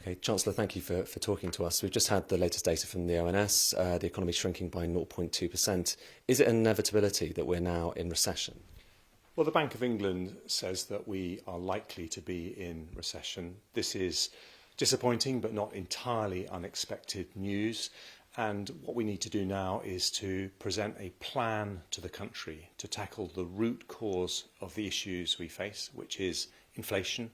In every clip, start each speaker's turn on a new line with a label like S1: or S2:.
S1: Okay, Chancellor, thank you for talking to us. We've just had the latest data from the ONS, the economy shrinking by 0.2%. Is it an inevitability that we're now in recession?
S2: Well, the Bank of England says that we are likely to be in recession. This is disappointing but not entirely unexpected news. And what we need to do now is to present a plan to the country to tackle the root cause of the issues we face, which is inflation,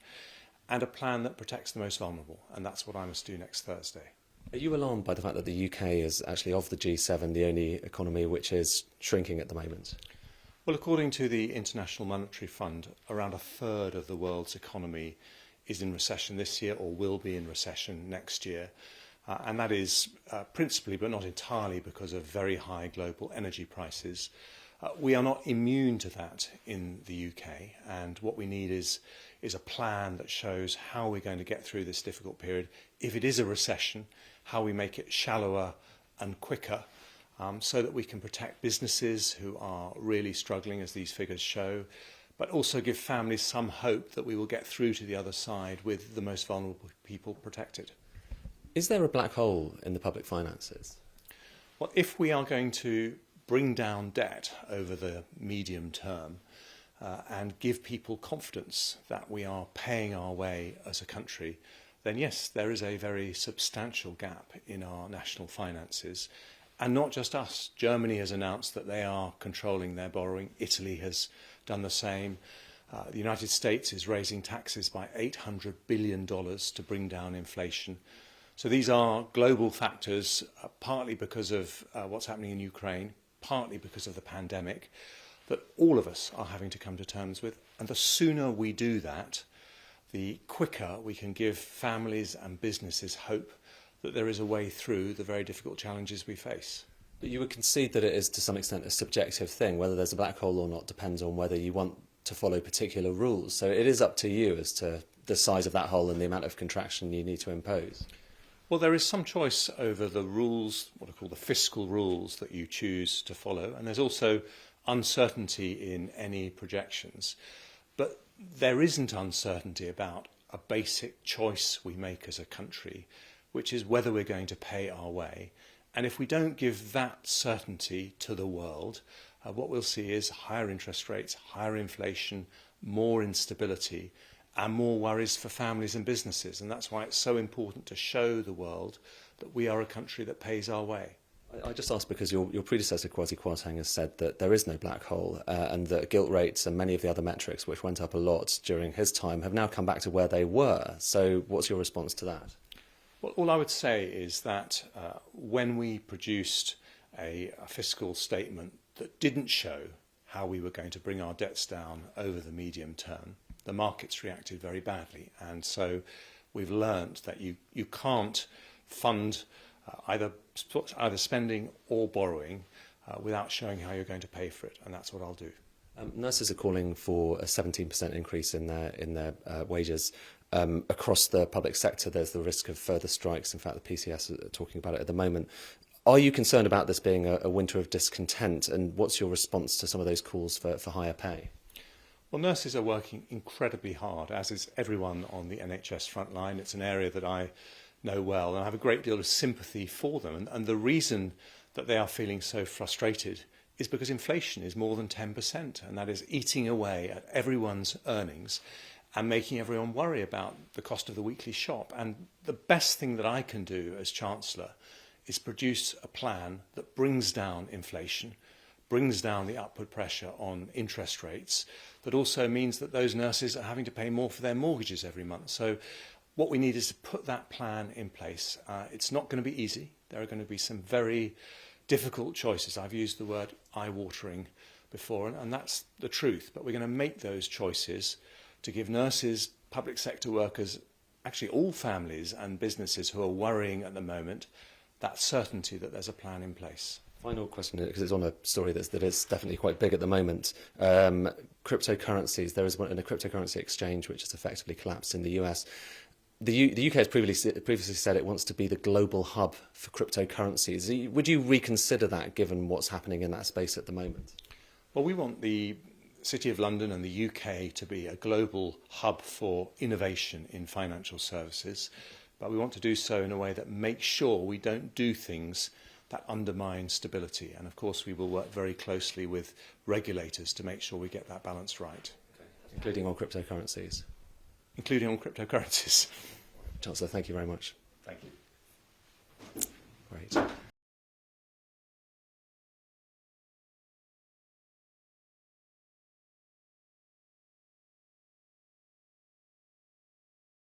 S2: and a plan that protects the most vulnerable. And that's what I must do next Thursday.
S1: Are you alarmed by the fact that the UK is actually, of the G7, the only economy which is shrinking at the moment?
S2: Well, according to the International Monetary Fund, around a third of the world's economy is in recession this year or will be in recession next year. And that is principally, but not entirely, because of very high global energy prices. We are not immune to that in the UK, and what we need is a plan that shows how we're going to get through this difficult period. If it is a recession, how we make it shallower and quicker, so that we can protect businesses who are really struggling, as these figures show, but also give families some hope that we will get through to the other side with the most vulnerable people protected.
S1: Is there a black hole in the public finances?
S2: Well, if we are going to bring down debt over the medium term and give people confidence that we are paying our way as a country, then yes, there is a very substantial gap in our national finances. And not just us. Germany has announced that they are controlling their borrowing. Italy has done the same. The United States is raising taxes by $800 billion to bring down inflation. So these are global factors, partly because of what's happening in Ukraine, partly because of the pandemic, that all of us are having to come to terms with. And the sooner we do that, the quicker we can give families and businesses hope that there is a way through the very difficult challenges we face.
S1: But you would concede that it is to some extent a subjective thing. Whether there's a black hole or not depends on whether you want to follow particular rules. So it is up to you as to the size of that hole and the amount of contraction you need to impose.
S2: Well, there is some choice over the rules, what are called the fiscal rules, that you choose to follow. And there's also uncertainty in any projections. But there isn't uncertainty about a basic choice we make as a country, which is whether we're going to pay our way. And if we don't give that certainty to the world, what we'll see is higher interest rates, higher inflation, more instability, and more worries for families and businesses. And that's why it's so important to show the world that we are a country that pays our way.
S1: I just asked because your predecessor, Kwasi Kwarteng, has said that there is no black hole and that gilt rates and many of the other metrics, which went up a lot during his time, have now come back to where they were. So what's your response to that?
S2: Well, all I would say is that when we produced a fiscal statement that didn't show how we were going to bring our debts down over the medium term, the markets reacted very badly. And so we've learnt that you can't fund either spending or borrowing without showing how you're going to pay for it. And that's what I'll do.
S1: Nurses are calling for a 17% increase in their wages. Across the public sector, there's the risk of further strikes. In fact, the PCS are talking about it at the moment. Are you concerned about this being a winter of discontent? And what's your response to some of those calls for higher pay?
S2: Well, nurses are working incredibly hard, as is everyone on the NHS front line. It's an area that I know well, and I have a great deal of sympathy for them. And the reason that they are feeling so frustrated is because inflation is more than 10%, and that is eating away at everyone's earnings and making everyone worry about the cost of the weekly shop. And the best thing that I can do as Chancellor is produce a plan that brings down inflation, brings down the upward pressure on interest rates, that also means that those nurses are having to pay more for their mortgages every month. So what we need is to put that plan in place. It's not going to be easy. There are going to be some very difficult choices. I've used the word eye-watering before, and that's the truth. But we're going to make those choices to give nurses, public sector workers, actually all families and businesses who are worrying at the moment, that certainty that there's a plan in place.
S1: Final question, because it's on a story that is definitely quite big at the moment. Cryptocurrencies. There is a cryptocurrency exchange which has effectively collapsed in the US. The UK has previously said it wants to be the global hub for cryptocurrencies. Would you reconsider that, given what's happening in that space at the moment?
S2: Well, we want the City of London and the UK to be a global hub for innovation in financial services. but we want to do so in a way that makes sure we don't do things that undermine stability. And of course, we will work very closely with regulators to make sure we get that balance right.
S1: Including on cryptocurrencies.
S2: Including on cryptocurrencies.
S1: Chancellor, thank you very much.
S2: Thank you.
S1: Great.